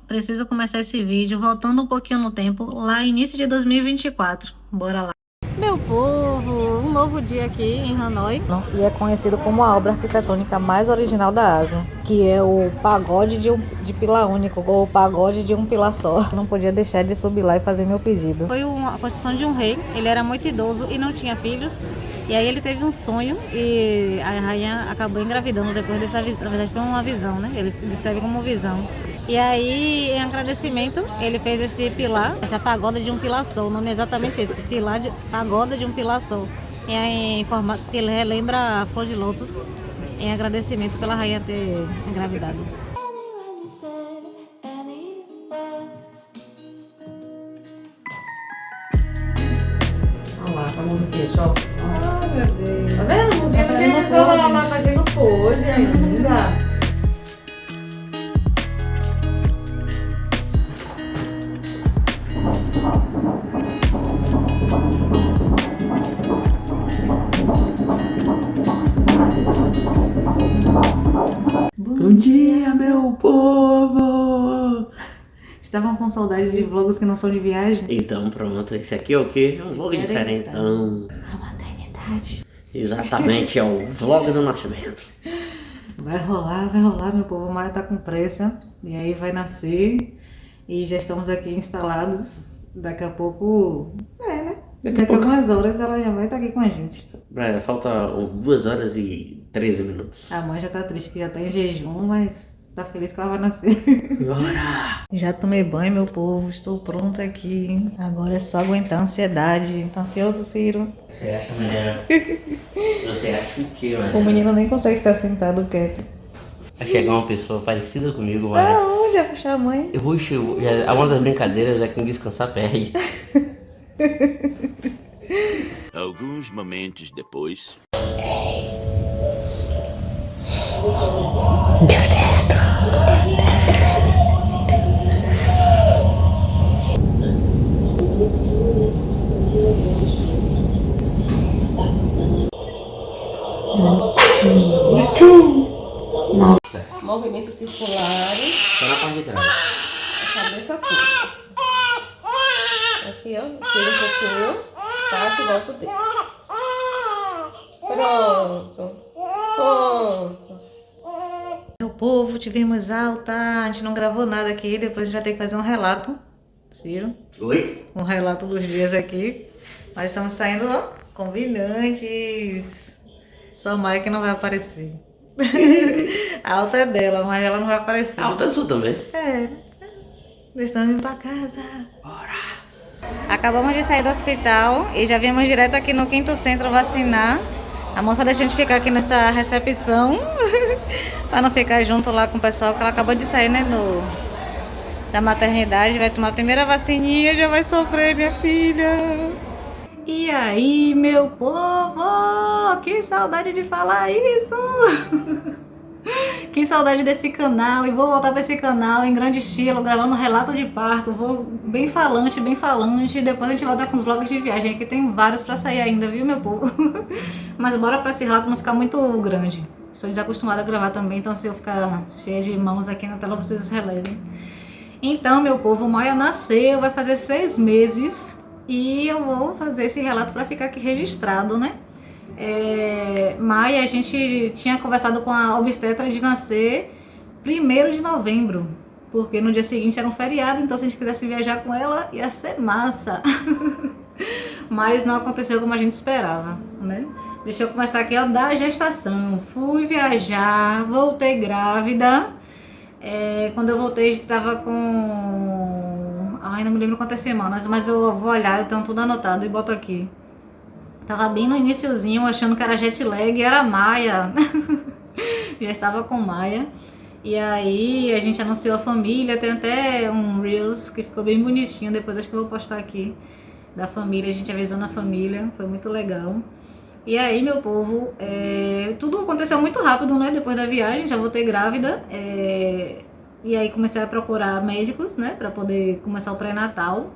preciso começar esse vídeo voltando um pouquinho no tempo, lá início de 2024. Bora lá. Meu povo, um novo dia aqui em Hanoi. E é conhecido como a obra arquitetônica mais original da Ásia, que é o pagode de pilar único, ou o pagode de um pilar só. Não podia deixar de subir lá e fazer meu pedido. Foi a construção de um rei, ele era muito idoso e não tinha filhos. E aí ele teve um sonho e a rainha acabou engravidando depois dessa visão. Na verdade foi uma visão, né? Ele se descreve como visão. E aí, em agradecimento, ele fez esse pilar, essa pagoda de um pilar só. O nome é exatamente esse, pagoda de um pilar só. E aí, em formato que ele relembra a flor de lótus, em agradecimento pela rainha ter engravidado. Olha lá, tá muito queixo, ó. Ai, meu Deus. Tá vendo? Música Tá fazendo de ela pose. lá fazendo pose ainda. Bom dia, meu povo! Estavam com saudades de vlogs que não são de viagem? Então pronto, esse aqui é o quê? É um vlog diferentão. A maternidade. Exatamente, é o vlog do nascimento. Vai rolar, meu povo. O Maia tá com pressa. E aí vai nascer. E já estamos aqui instalados. Daqui a pouco. Né? Daqui a algumas horas ela já vai estar aqui com a gente. Falta 2 horas e 13 minutos. A mãe já tá triste que já tá em jejum, mas tá feliz que ela vai nascer. Bora! Já tomei banho, meu povo. Estou pronta aqui. Agora é só aguentar a ansiedade. Tá ansioso, Ciro? Você acha melhor? Você acha o que, O mano? menino nem consegue ficar sentado quieto. Vai chegar uma pessoa parecida comigo, vai. Aonde? Vai puxar a mãe? Eu vou uma das brincadeiras é quem descansar perde. Alguns momentos depois. Deu certo. Movimentos circulares. Só na parte de trás. A cabeça aqui. Aqui, ó. Tira um pouquinho. Passa e volta o dedo. Pronto. Pronto. Meu povo, tivemos alta. A gente não gravou nada aqui. Depois a gente vai ter que fazer um relato. Ciro, Oi? um relato dos dias aqui. Nós estamos saindo, ó, combinantes. Só a Maia que não vai aparecer. A alta é dela, mas ela não vai aparecer. Ah, tá sua também. É. Nós estamos indo pra casa. Bora! Acabamos de sair do hospital e já viemos direto aqui no Quinto Centro vacinar. A moça deixou a gente ficar aqui nessa recepção para não ficar junto lá com o pessoal, que ela acabou de sair, né, da maternidade. Vai tomar a primeira vacininha, já vai sofrer, minha filha. E aí, meu povo, que saudade de falar isso. Que saudade desse canal, e vou voltar para esse canal em grande estilo, gravando relato de parto, vou bem falante, e depois a gente volta com os vlogs de viagem, aqui tem vários para sair ainda, viu, meu povo? Mas bora para esse relato não ficar muito grande, estou desacostumada a gravar também, então se eu ficar cheia de mãos aqui na tela, vocês relevem. Então, meu povo, o Maia nasceu, vai fazer 6 meses, e eu vou fazer esse relato para ficar aqui registrado, né? Maia, a gente tinha conversado com a obstetra de nascer 1º de novembro, porque no dia seguinte era um feriado, então se a gente quisesse viajar com ela ia ser massa. Mas não aconteceu como a gente esperava, né? Deixa eu começar aqui, ó, da gestação. Fui viajar, voltei grávida. Quando eu voltei estava com... Ai, não me lembro quantas semanas, mas eu vou olhar, eu tenho tudo anotado e boto aqui. Tava bem no iniciozinho, achando que era jet lag, e era Maia. Já estava com Maia. E aí a gente anunciou a família, tem até um Reels que ficou bem bonitinho, depois acho que eu vou postar aqui, da família, a gente avisando a família, foi muito legal. E aí, meu povo, tudo aconteceu muito rápido, né, depois da viagem, já voltei grávida, e aí comecei a procurar médicos, né, pra poder começar o pré-natal.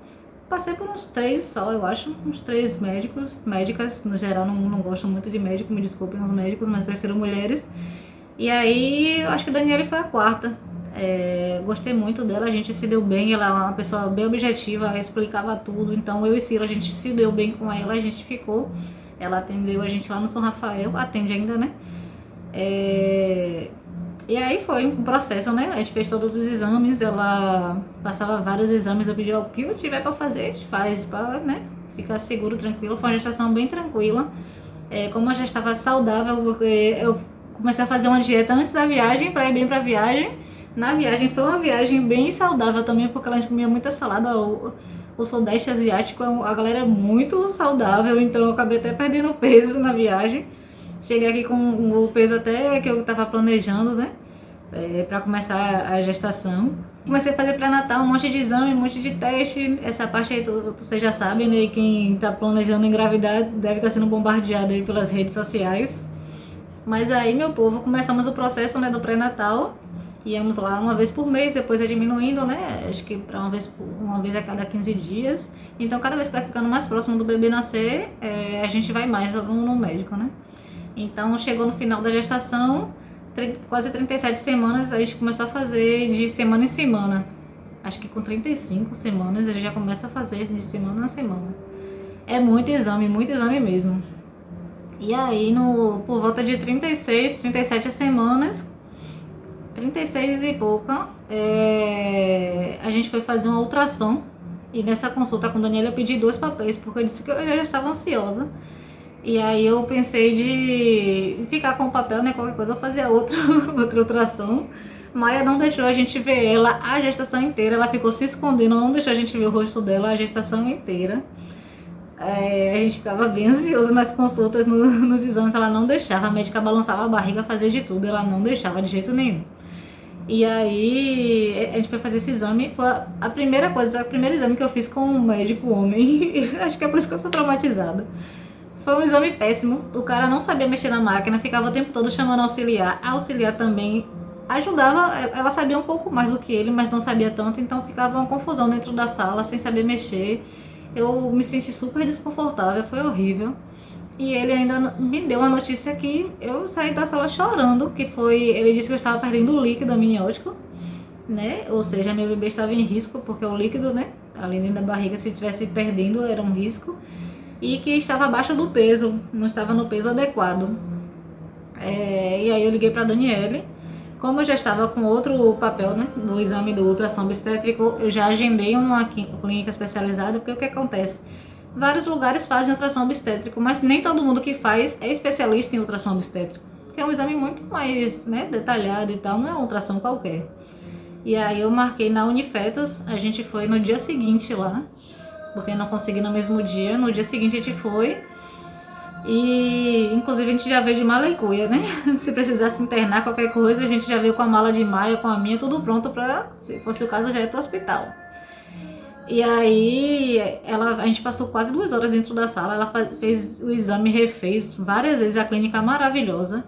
Passei por uns 3 só, eu acho, uns 3 médicos, médicas, no geral não gosto muito de médico, me desculpem os médicos, mas prefiro mulheres. E aí, eu acho que a Daniele foi a 4ª. Gostei muito dela, a gente se deu bem, ela é uma pessoa bem objetiva, ela explicava tudo, então eu e Ciro, a gente se deu bem com ela, a gente ficou, ela atendeu a gente lá no São Rafael, atende ainda, né? E aí foi um processo, né? A gente fez todos os exames, ela passava vários exames, eu pedi, o que você tiver pra fazer, a gente faz, pra, né? Ficar seguro, tranquilo, foi uma gestação bem tranquila. Como eu já estava saudável, porque eu comecei a fazer uma dieta antes da viagem, para ir bem pra viagem. Na viagem foi uma viagem bem saudável também, porque a gente comia muita salada. O Sudeste Asiático, a galera é muito saudável, então eu acabei até perdendo peso na viagem. Cheguei aqui com o peso até que eu estava planejando, né? Para começar a gestação. Comecei a fazer pré-natal, um monte de exame, um monte de teste. Essa parte aí vocês já sabem, né? E quem está planejando engravidar deve estar sendo bombardeado aí pelas redes sociais. Mas aí, meu povo, começamos o processo, né, do pré-natal. Íamos lá uma vez por mês, depois é diminuindo, né? Acho que para uma vez a cada 15 dias. Então, cada vez que vai ficando mais próximo do bebê nascer, a gente vai mais no médico, né? Então, chegou no final da gestação, quase 37 semanas, a gente começou a fazer de semana em semana. Acho que com 35 semanas ele já começa a fazer de semana a semana. É muito exame mesmo. E aí, por volta de 36, 37 semanas, 36 e pouca, a gente foi fazer uma ultrassom. E nessa consulta com a Daniela eu pedi 2 papéis, porque eu disse que eu já estava ansiosa. E aí eu pensei de ficar com o papel, né? Qualquer coisa eu fazia outra ultrassom. Maia não deixou a gente ver ela a gestação inteira. Ela ficou se escondendo, não deixou a gente ver o rosto dela a gestação inteira. A gente ficava bem ansioso nas consultas, nos exames. Ela não deixava, a médica balançava a barriga, fazia de tudo. Ela não deixava de jeito nenhum. E aí a gente foi fazer esse exame. Foi a primeira coisa, o primeiro exame que eu fiz com um médico homem. Acho que é por isso que eu sou traumatizada. Foi um exame péssimo, o cara não sabia mexer na máquina, ficava o tempo todo chamando auxiliar. A auxiliar também ajudava, ela sabia um pouco mais do que ele, mas não sabia tanto, então ficava uma confusão dentro da sala, sem saber mexer. Eu me senti super desconfortável, foi horrível. E ele ainda me deu uma notícia que eu saí da sala chorando, que foi, ele disse que eu estava perdendo o líquido amniótico, né? Ou seja, meu bebê estava em risco, porque o líquido, né, ali dentro da barriga, se estivesse perdendo, era um risco. E que estava abaixo do peso, não estava no peso adequado. E aí eu liguei para a Daniele. Como eu já estava com outro papel, né, no exame do ultrassom obstétrico, eu já agendei uma clínica especializada, porque o que acontece? Vários lugares fazem ultrassom obstétrico, mas nem todo mundo que faz é especialista em ultrassom obstétrico, porque é um exame muito mais, né, detalhado e tal, não é um ultrassom qualquer. E aí eu marquei na Unifetos, a gente foi no dia seguinte lá, porque não consegui no mesmo dia. No dia seguinte a gente foi. E inclusive a gente já veio de mala e cuia, né? Se precisasse internar qualquer coisa, a gente já veio com a mala de Maia, com a minha, tudo pronto pra, se fosse o caso, já ir pro hospital. E aí a gente passou quase 2 horas dentro da sala. Ela fez o exame, refez várias vezes, a clínica maravilhosa.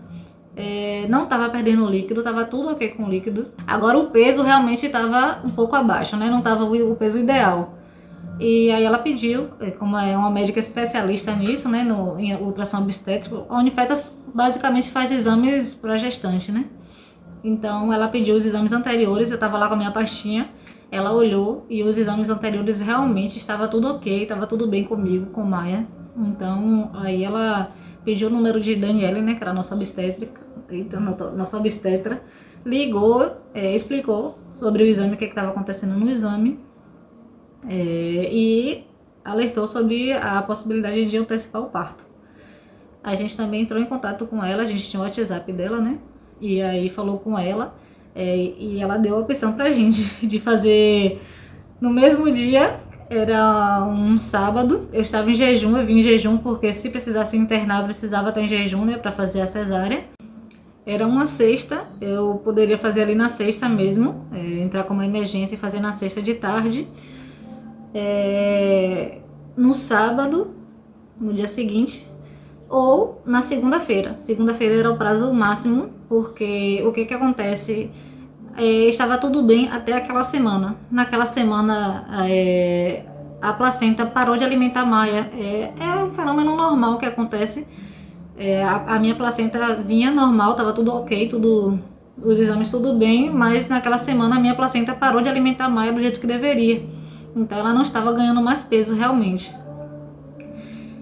Não estava perdendo líquido, estava tudo ok com o líquido. Agora o peso realmente estava um pouco abaixo, né? Não estava o peso ideal. E aí ela pediu, como é uma médica especialista nisso, né, em ultrassom obstétrico, a Unifetos basicamente faz exames para gestante, né? Então ela pediu os exames anteriores, eu estava lá com a minha pastinha, ela olhou e os exames anteriores realmente estava tudo ok, estava tudo bem comigo, com Maia. Então aí ela pediu o número de Daniele, né, que era a nossa obstétrica, nossa obstetra, ligou, explicou sobre o exame, o que estava acontecendo no exame. E alertou sobre a possibilidade de antecipar o parto. A gente também entrou em contato com ela, a gente tinha o WhatsApp dela, né? E aí falou com ela, e ela deu a opção pra gente de fazer no mesmo dia. Era um sábado, eu estava em jejum, eu vim em jejum porque se precisasse internar, eu precisava estar em jejum, né, pra fazer a cesárea. Era uma sexta, eu poderia fazer ali na sexta mesmo, entrar com uma emergência e fazer na sexta de tarde. No sábado, no dia seguinte, ou na segunda-feira. Segunda-feira era o prazo máximo, porque o que acontece? Estava tudo bem até aquela semana. Naquela semana, a placenta parou de alimentar a Maia. É um fenômeno normal que acontece. A minha placenta vinha normal, estava tudo ok, tudo os exames tudo bem, mas naquela semana a minha placenta parou de alimentar a Maia do jeito que deveria. Então ela não estava ganhando mais peso realmente.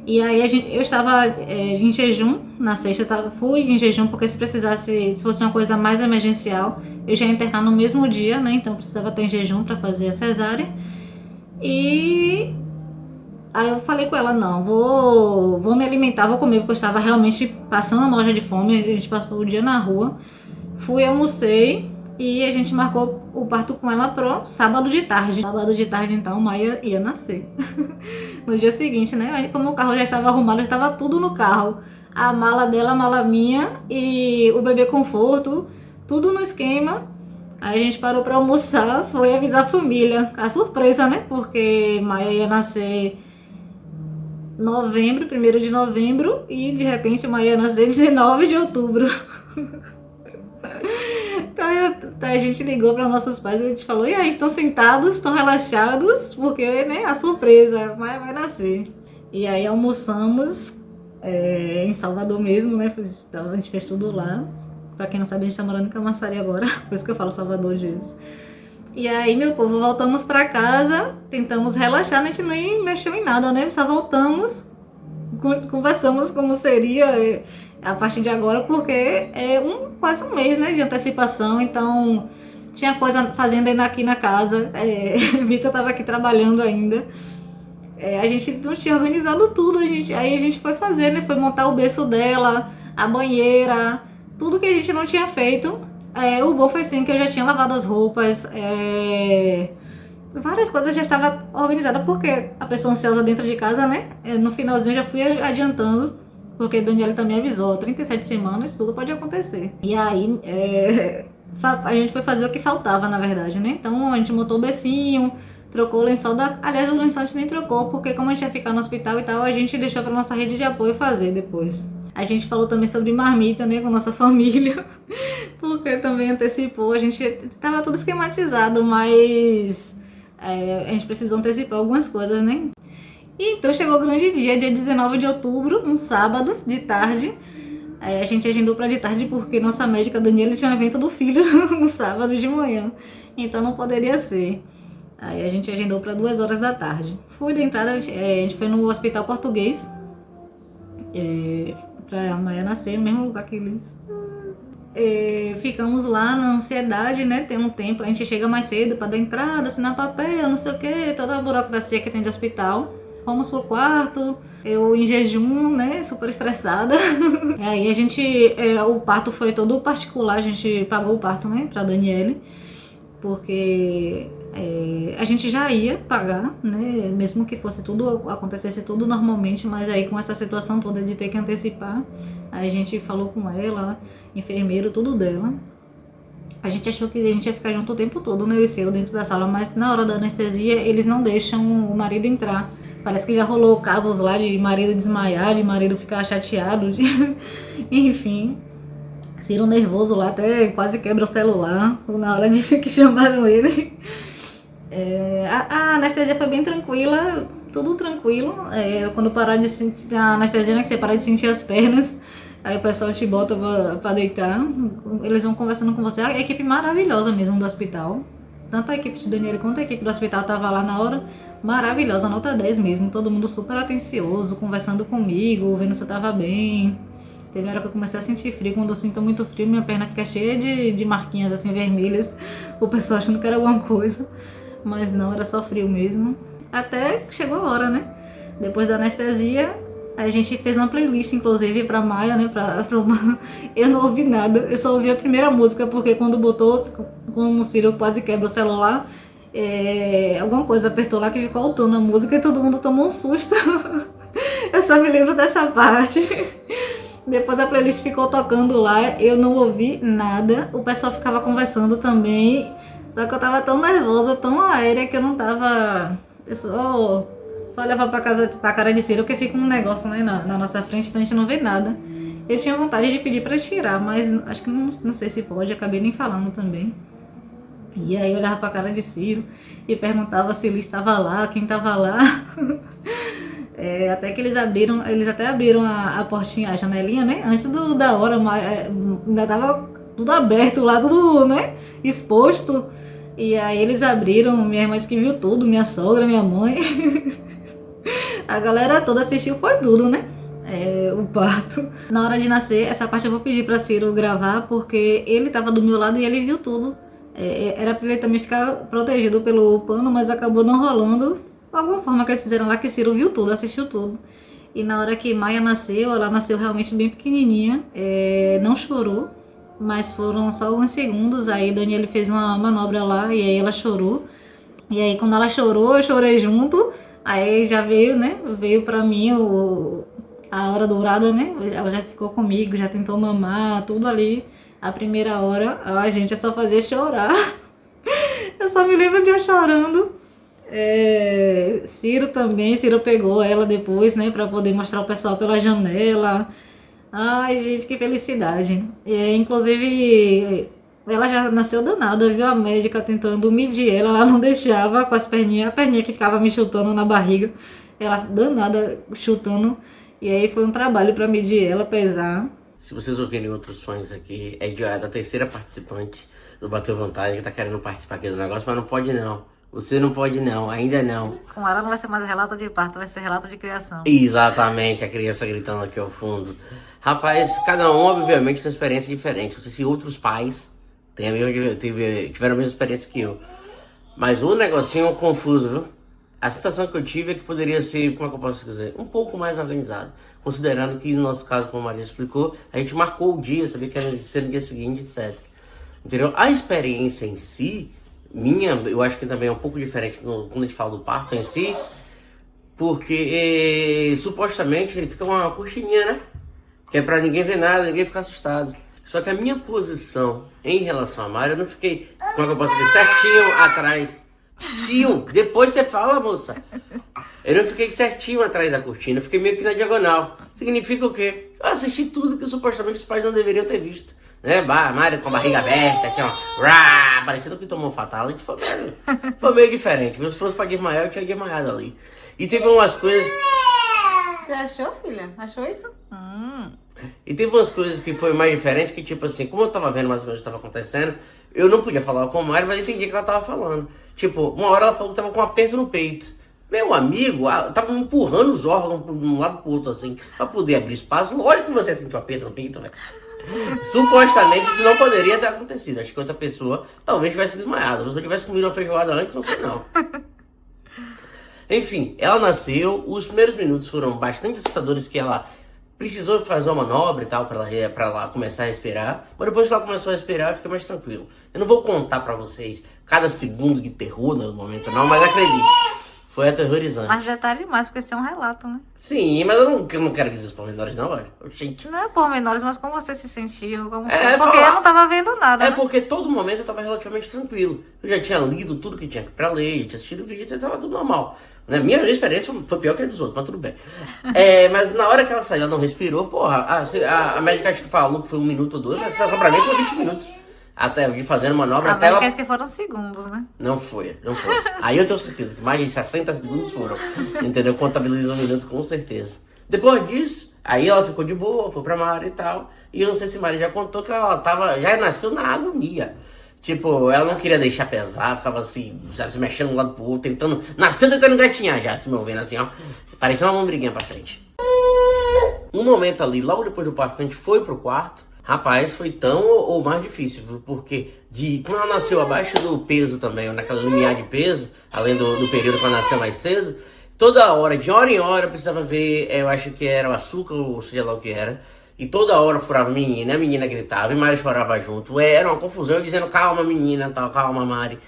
E aí eu estava em jejum, na sexta fui em jejum porque se precisasse, se fosse uma coisa mais emergencial, eu já ia internar no mesmo dia, né? Então precisava estar em jejum para fazer a cesárea. E aí eu falei com ela, não, vou me alimentar, vou comer, porque eu estava realmente passando mal já de fome, a gente passou o dia na rua. Fui, almocei e a gente marcou o parto com ela pro sábado de tarde. Sábado de tarde, então, Maia ia nascer. No dia seguinte, né? Aí, como o carro já estava arrumado, já estava tudo no carro. A mala dela, a mala minha e o bebê conforto, tudo no esquema. Aí a gente parou para almoçar, foi avisar a família. A surpresa, né? Porque Maia ia nascer novembro, 1º de novembro, e de repente Maia ia nascer 19 de outubro. Então a gente ligou para nossos pais e a gente falou, e aí, estão sentados, estão relaxados, porque, né, a surpresa, Maia vai nascer. E aí almoçamos em Salvador mesmo, né, a gente fez tudo lá. Pra quem não sabe, a gente tá morando em Camaçari agora, por isso que eu falo Salvador às vezes. E aí, meu povo, voltamos pra casa, tentamos relaxar, a gente nem mexeu em nada, né, só voltamos, conversamos como seria a partir de agora, porque é quase um mês, né, de antecipação, então tinha coisa fazendo ainda aqui na casa, Vitor tava aqui trabalhando ainda, a gente não tinha organizado tudo, aí a gente foi fazer, né, foi montar o berço dela, a banheira, tudo que a gente não tinha feito. O bom foi assim que eu já tinha lavado as roupas, várias coisas já estava organizada, porque a pessoa ansiosa dentro de casa, né, no finalzinho eu já fui adiantando, porque a Daniela também avisou, 37 semanas, tudo pode acontecer. E aí, a gente foi fazer o que faltava, na verdade, né? Então, a gente montou o bercinho, trocou o lençol aliás, o lençol a gente nem trocou, porque como a gente ia ficar no hospital e tal, a gente deixou pra nossa rede de apoio fazer depois. A gente falou também sobre marmita, né, com nossa família, porque também antecipou, a gente tava tudo esquematizado, mas a gente precisou antecipar algumas coisas, né? E então chegou o grande dia 19 de outubro, um sábado, de tarde. A gente agendou para de tarde porque nossa médica Daniela tinha um evento do filho no sábado de manhã, então não poderia ser. Aí a gente agendou para 2 horas da tarde. Fui da entrada, a gente foi no Hospital Português, para a Maia nascer no mesmo lugar que eles. Ficamos lá na ansiedade, né? Tem um tempo, a gente chega mais cedo para dar entrada, assinar papel, não sei o que, toda a burocracia que tem de hospital. Fomos pro quarto, eu em jejum, né, super estressada. Aí a gente, o parto foi todo particular, a gente pagou o parto, né, pra Daniele, porque a gente já ia pagar, né, mesmo que fosse tudo, acontecesse tudo normalmente, mas aí com essa situação toda de ter que antecipar, aí a gente falou com ela, enfermeiro, tudo dela. A gente achou que a gente ia ficar junto o tempo todo, né, eu e Cielo, dentro da sala, mas na hora da anestesia eles não deixam o marido entrar. Parece que já rolou casos lá de marido desmaiar, de marido ficar chateado, enfim. Ciro nervoso lá, até quase quebra o celular na hora de que chamaram ele. A anestesia foi bem tranquila, tudo tranquilo. Quando parar de sentir a anestesia, né, que você para de sentir as pernas, aí o pessoal te bota pra deitar, eles vão conversando com você. A equipe maravilhosa mesmo do hospital. Tanto a equipe de Daniela quanto a equipe do hospital tava lá na hora, maravilhosa, nota 10 mesmo, todo mundo super atencioso, conversando comigo, vendo se eu tava bem. Teve hora que eu comecei a sentir frio, quando eu sinto muito frio, minha perna fica cheia de marquinhas assim vermelhas, o pessoal achando que era alguma coisa, mas não, era só frio mesmo. Até chegou a hora, né? Depois da anestesia, a gente fez uma playlist, inclusive, pra Maia, né? Eu não ouvi nada, eu só ouvi a primeira música, porque quando botou, como o Ciro quase quebra o celular, alguma coisa apertou lá que ficou autona a música e todo mundo tomou um susto. Eu só me lembro dessa parte. Depois a playlist ficou tocando lá, eu não ouvi nada, o pessoal ficava conversando também, só que eu tava tão nervosa, tão aérea, que eu não tava... Eu só olhava pra cara de Ciro, porque fica um negócio, né, na nossa frente, então a gente não vê nada. Eu tinha vontade de pedir pra tirar, mas acho que não sei se pode, acabei nem falando também. E aí eu olhava pra cara de Ciro e perguntava se ele estava lá, quem estava lá. Até que eles até abriram a portinha, a janelinha, né? Antes da hora, ainda tava tudo aberto lá, tudo, né, exposto. E aí eles abriram, minha irmã que viu tudo, minha sogra, minha mãe. A galera toda assistiu, foi tudo, né? O parto. Na hora de nascer, essa parte eu vou pedir pra Ciro gravar, porque ele tava do meu lado e ele viu tudo. Era pra ele também ficar protegido pelo pano, mas acabou não rolando. De alguma forma que eles fizeram lá, que Ciro viu tudo, assistiu tudo. E na hora que Maia nasceu, ela nasceu realmente bem pequenininha, não chorou, mas foram só alguns segundos. Aí Daniele fez uma manobra lá e aí ela chorou. E aí quando ela chorou, eu chorei junto. Aí já veio, né? Veio pra mim a hora dourada, né? Ela já ficou comigo, já tentou mamar, tudo ali. A primeira hora, a gente só fazia chorar. Eu só me lembro de eu chorando. Ciro também, Ciro pegou ela depois, né? Pra poder mostrar o pessoal pela janela. Ai, gente, que felicidade. Inclusive, ela já nasceu danada, viu? A médica tentando medir ela não deixava com as perninhas, a perninha que ficava me chutando na barriga, ela danada chutando, e aí foi um trabalho pra medir ela, pesar. Se vocês ouvirem outros sons aqui, é da terceira participante do Bateu Vantagem que tá querendo participar aqui do negócio, mas não pode não. Você não pode não, ainda não. Com ela não vai ser mais relato de parto, vai ser relato de criação. Exatamente, a criança gritando aqui ao fundo. Rapaz, cada um obviamente tem uma experiência diferente. Não sei se outros pais tiveram a mesma experiência que eu. Mas o negocinho confuso, viu? A sensação que eu tive é que poderia ser, como é que eu posso dizer, um pouco mais organizado. Considerando que no nosso caso, como a Maria explicou, a gente marcou o dia, sabia que era ser no dia seguinte, etc. Entendeu? A experiência em si, eu acho que também é um pouco diferente quando a gente fala do parto em si, porque supostamente fica uma coxinha, né? Que é pra ninguém ver nada, ninguém ficar assustado. Só que a minha posição em relação a Mari, eu não fiquei, como é que eu posso dizer, certinho atrás. Depois você fala, moça. Eu não fiquei certinho atrás da cortina, eu fiquei meio que na diagonal. Significa o quê? Eu assisti tudo que supostamente os pais não deveriam ter visto. Né? Mari com a barriga aberta, assim, ó, parecendo que tomou fatality. Foi meio diferente, viu? Se fosse pra desmaiar, eu tinha desmaiado ali. E teve umas coisas... Você achou, filha? Achou isso? E teve umas coisas que foi mais diferente, que tipo assim, como eu tava vendo mais ou menos o que tava acontecendo, eu não podia falar com a Mari, mas entendi o que ela tava falando. Tipo, uma hora ela falou que tava com um aperto no peito. Meu amigo, tava empurrando os órgãos de um lado pro outro assim, pra poder abrir espaço. Lógico que você sentiu aperto no peito, velho. Supostamente isso não poderia ter acontecido. Acho que outra pessoa talvez tivesse desmaiado. Se eu tivesse comido uma feijoada antes, não sei não. Enfim, ela nasceu, os primeiros minutos foram bastante assustadores, que ela precisou fazer uma manobra e tal pra ela começar a respirar. Mas depois que ela começou a respirar, fica mais tranquilo. Eu não vou contar pra vocês cada segundo de terror no momento não, mas acredite, foi aterrorizante. Mas detalhe mais, porque esse é um relato, né? Sim, mas eu não quero dizer os pormenores não, olha. Gente. Não é pormenores, mas como você se sentiu? Porque falar... eu não tava vendo nada, né? Porque todo momento eu tava relativamente tranquilo. Eu já tinha lido tudo que tinha pra ler, tinha assistido o vídeo, então tava tudo normal. Né? Minha experiência foi pior que a dos outros, mas tudo bem. Mas na hora que ela saiu, ela não respirou, porra, a médica acho que falou que foi 1 minuto ou 2, mas só pra mim foi 20 minutos. Até eu ir fazendo manobra até ela... que foram segundos, né? Não foi. Aí eu tenho certeza que mais de 60 segundos foram. Entendeu? Contabilizou minutos com certeza. Depois disso, aí ela ficou de boa, foi pra Mari e tal. E eu não sei se Mari já contou que ela já nasceu na agonia. Tipo, ela não queria deixar pesar, ficava assim, sabe, se mexendo de um lado pro outro, tentando gatinhar já, se movendo assim, ó. Parecia uma lombriguinha pra frente. Um momento ali, logo depois do parto, a gente foi pro quarto. Rapaz, foi tão ou mais difícil, viu? Porque quando ela nasceu abaixo do peso também, ou naquela limiar de peso, além do período que ela nasceu mais cedo, toda hora, de hora em hora, eu precisava ver, eu acho que era o açúcar, ou seja lá o que era, e toda hora furava a menina gritava, e Mari chorava junto, era uma confusão, eu dizendo, calma menina, tal, calma Mari,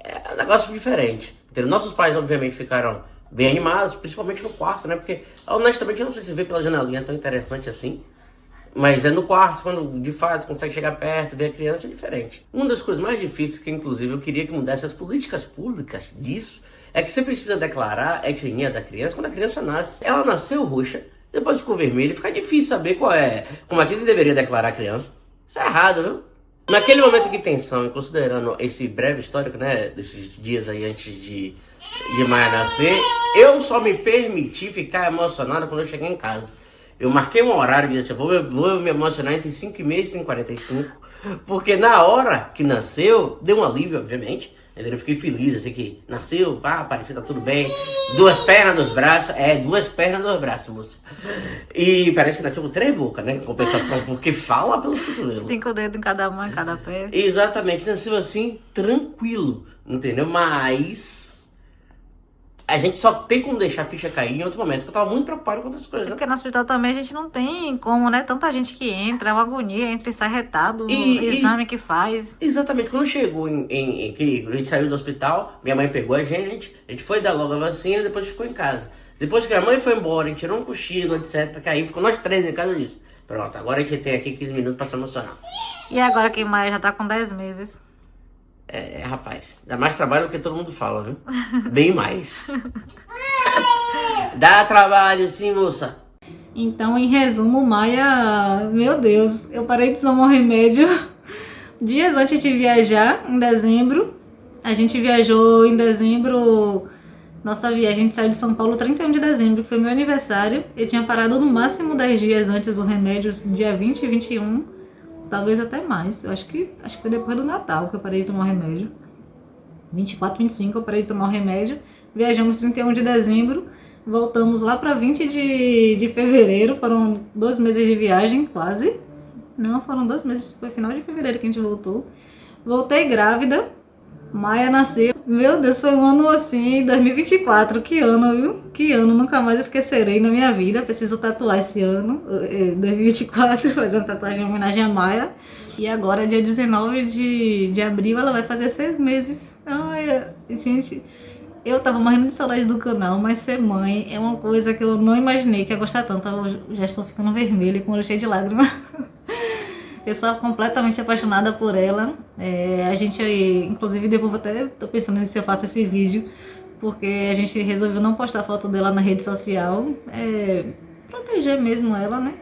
é um negócio diferente, entendeu? Nossos pais, obviamente, ficaram bem animados, principalmente no quarto, né? Porque, honestamente, eu não sei se vê pela janelinha tão interessante assim, mas é no quarto, quando de fato você consegue chegar perto, ver a criança, é diferente. Uma das coisas mais difíceis que, inclusive, eu queria que mudasse as políticas públicas disso, é que você precisa declarar a etnia da criança quando a criança nasce. Ela nasceu roxa, depois ficou vermelha, fica difícil saber como é que ele deveria declarar a criança. Isso é errado, viu? Naquele momento de tensão, e considerando esse breve histórico, né, desses dias aí antes de Maia nascer, eu só me permiti ficar emocionado quando eu cheguei em casa. Eu marquei um horário e disse, vou me emocionar entre 5h30 e 5h45, Porque na hora que nasceu, deu um alívio, obviamente. Eu fiquei feliz, assim, que nasceu, parecia tá tudo bem. 2 pernas, 2 braços. 2 pernas, 2 braços, moça. E parece que nasceu com 3 bocas, né? Compensação, porque fala pelo cotovelo. 5 dedos em cada mão, em cada pé. Exatamente, nasceu assim, tranquilo, entendeu? Mas a gente só tem como deixar a ficha cair em outro momento, porque eu tava muito preocupado com outras coisas, né? Porque no hospital também a gente não tem como, né? Tanta gente que entra, é uma agonia, entra e sai retado, o exame que faz. Exatamente, quando chegou que a gente saiu do hospital, minha mãe pegou a gente foi dar logo a vacina e depois ficou em casa. Depois que a mãe foi embora, a gente tirou um cochilo, etc, porque aí ficou nós 3 em casa disso. Pronto, agora a gente tem aqui 15 minutos pra se emocionar. E agora que Maia já tá com 10 meses. Rapaz, dá mais trabalho do que todo mundo fala, viu? Bem mais. Dá trabalho sim, moça. Então, em resumo, Maia, meu Deus, eu parei de tomar um remédio dias antes de viajar, em dezembro. A gente viajou em dezembro, nossa viagem, a gente saiu de São Paulo 31 de dezembro, que foi meu aniversário. Eu tinha parado no máximo 10 dias antes o remédio, dia 20 e 21. Talvez até mais. Eu acho que foi depois do Natal que eu parei de tomar o remédio. 24, 25 eu parei de tomar o remédio. Viajamos 31 de dezembro. Voltamos lá para 20 de fevereiro. Foram 2 meses de viagem, quase. Não, foram 2 meses. Foi final de fevereiro que a gente voltou. Voltei grávida. Maia nasceu. Meu Deus, foi um ano assim, 2024. Que ano, viu? Que ano, nunca mais esquecerei na minha vida. Preciso tatuar esse ano, 2024, fazer uma tatuagem em homenagem a Maia. E agora, dia 19 de abril, ela vai fazer 6 meses. Ai, gente, eu tava morrendo de saudade do canal, mas ser mãe é uma coisa que eu não imaginei que ia gostar tanto. Eu já estou ficando vermelha, com o olho cheio de lágrimas. Eu sou completamente apaixonada por ela. A gente, inclusive, depois até tô pensando se eu faço esse vídeo, porque a gente resolveu não postar foto dela na rede social, proteger mesmo ela, né?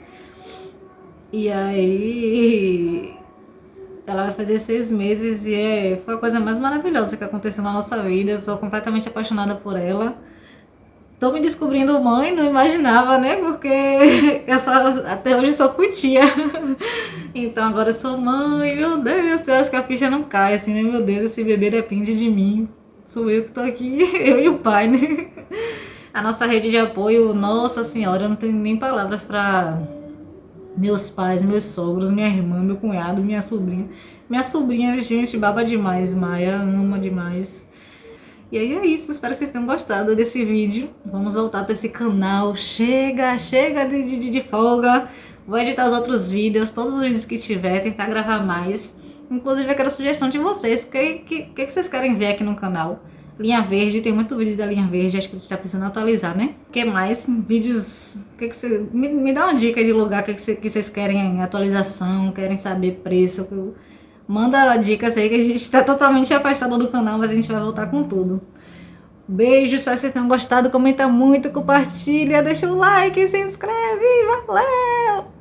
E aí, ela vai fazer 6 meses e foi a coisa mais maravilhosa que aconteceu na nossa vida. Eu sou completamente apaixonada por ela. Tô me descobrindo mãe, não imaginava, né? Porque até hoje só fui tia. Então agora eu sou mãe, meu Deus, tem horas que a ficha não cai, assim, né? Meu Deus, esse bebê depende de mim. Sou eu que tô aqui, eu e o pai, né? A nossa rede de apoio, nossa senhora, eu não tenho nem palavras pra meus pais, meus sogros, minha irmã, meu cunhado, minha sobrinha. Minha sobrinha, gente, baba demais, Maia, ama demais. E aí é isso, espero que vocês tenham gostado desse vídeo. Vamos voltar para esse canal. Chega de folga. Vou editar os outros vídeos, todos os vídeos que tiver, tentar gravar mais. Inclusive eu quero a sugestão de vocês. O que vocês querem ver aqui no canal? Linha Verde, tem muito vídeo da Linha Verde, acho que a gente tá precisando atualizar, né? O que mais? Vídeos... me dá uma dica de lugar que vocês querem atualização, querem saber preço. Manda dicas aí que a gente tá totalmente afastado do canal, mas a gente vai voltar com tudo. Beijo, espero que vocês tenham gostado. Comenta muito, compartilha, deixa o like, se inscreve. Valeu!